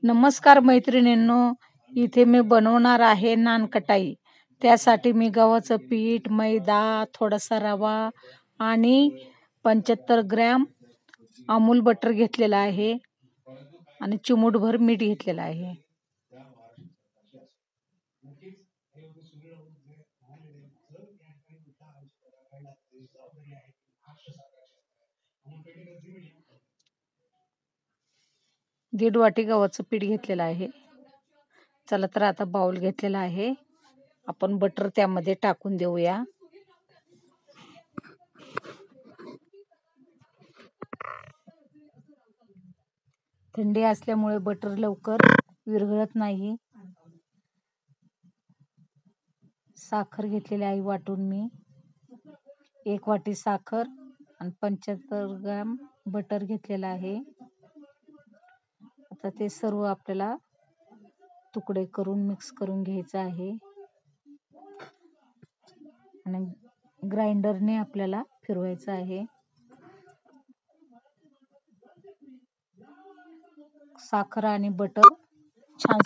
नमस्कार मैत्रिणींनो, इथे मी बनवणार आहे नानकटाई. त्यासाठी मी गव्हाचं पीठ, मैदा, थोडासा रवा आणि 75 ग्रॅम अमूल बटर घेतलेला आहे आणि चिमूटभर मीठ घेतलेलं आहे. दीड वाटी गव्हाचं पीठ घेतलेलं आहे. चला तर आता बाउल घेतलेला आहे. आपण बटर त्यामध्ये टाकून देऊया. थंडी असल्यामुळे बटर लवकर विरघळत नाही. साखर घेतलेली आहे वाटून मी. 1 वाटी साखर आणि 75 ग्रॅम बटर घेतलेला आहे. आता ते सर्व आपल्याला तुकडे करून मिक्स करून घ्यायचं आहे आणि ग्राइंडरने आपल्याला फिरवायचं आहे. साखर आणि बटर छान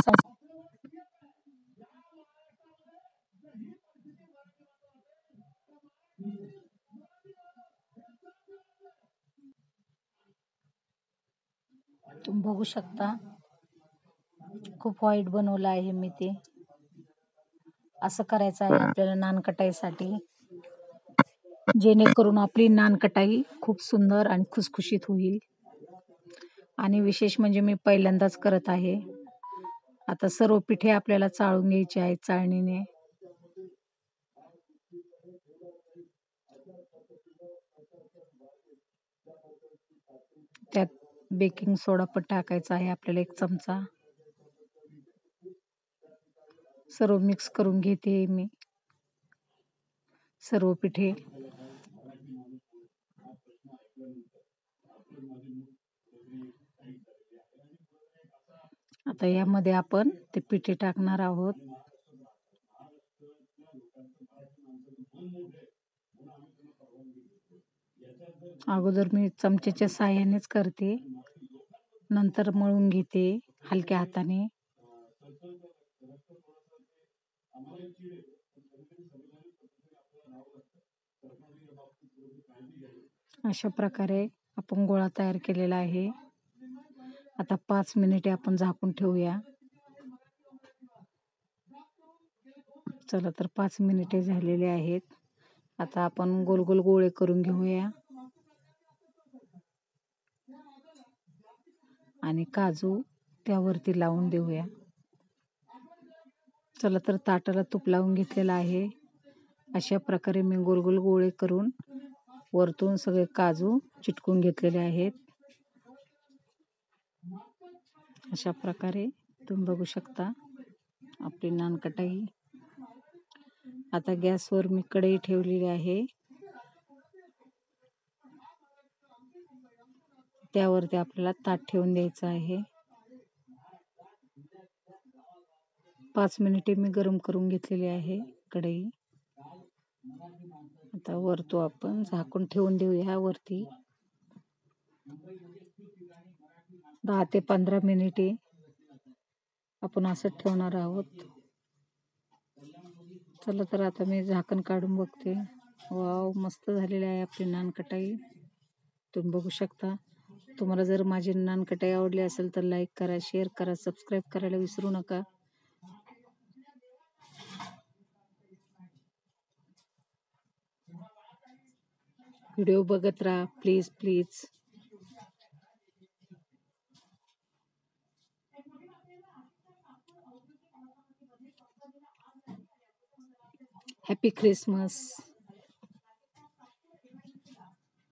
तुम्ही बघू शकता. खूप व्हाईट बनवलं आहे मी ते. असं करायचं आहे आपल्याला नानकटाईसाठी, जेणेकरून आपली नानकटाई खूप सुंदर आणि खुसखुशीत होईल. आणि विशेष म्हणजे मी पहिल्यांदाच करत आहे. आता सर्व पिठे आपल्याला चाळून घ्यायची आहेत चाळणीने. त्यात बेकिंग सोडा पण टाकायचा आहे आपल्याला 1 चमचा. सर्व मिक्स करून घेते मी सर्व पिठे. आता यामध्ये आपण ते पिठे टाकणार आहोत. अगोदर मी चमच्याच्या साहाय्यानेच करते, नंतर मळून घेते हलक्या हाताने. अशा प्रकारे आपण गोळा तयार केलेला आहे. आता 5 मिनिटे आपण झाकून ठेवूया. चला तर 5 मिनिटे झालेले आहेत. आता आपण गोल गोल गोळे करून घेऊया आणि काजू त्यावरती लावून देऊया. चला तर ताटाला तूप लावून घेतलेलं आहे. अशा प्रकारे मी गोल गोल गोळे करून वरतून सगळे काजू चिटकून घेतलेले आहेत. अशा प्रकारे तुम्ही बघू शकता आपली नानकटाई. आता गॅसवर मी कढई ठेवलेली आहे. त्यावरती आपल्याला ताट ठेवून द्यायचं आहे. 5 मिनिटे मी गरम करून घेतलेली आहे कढई. आता वरतो आपण झाकून ठेवून देऊया वरती. 10 ते 15 मिनिटे आपण असं ठेवणार आहोत. चला तर आता मी झाकण काढून बघते. वाव, मस्त झालेली आहे आपली नानकटाई. तुम्ही बघू शकता. तुम्हाला जर माझी नानकटाई आवडली असेल तर लाईक करा, शेअर करा, सबस्क्राईब करायला विसरू नका. व्हिडिओ बघत राहा प्लीज प्लीज. Happy Christmas.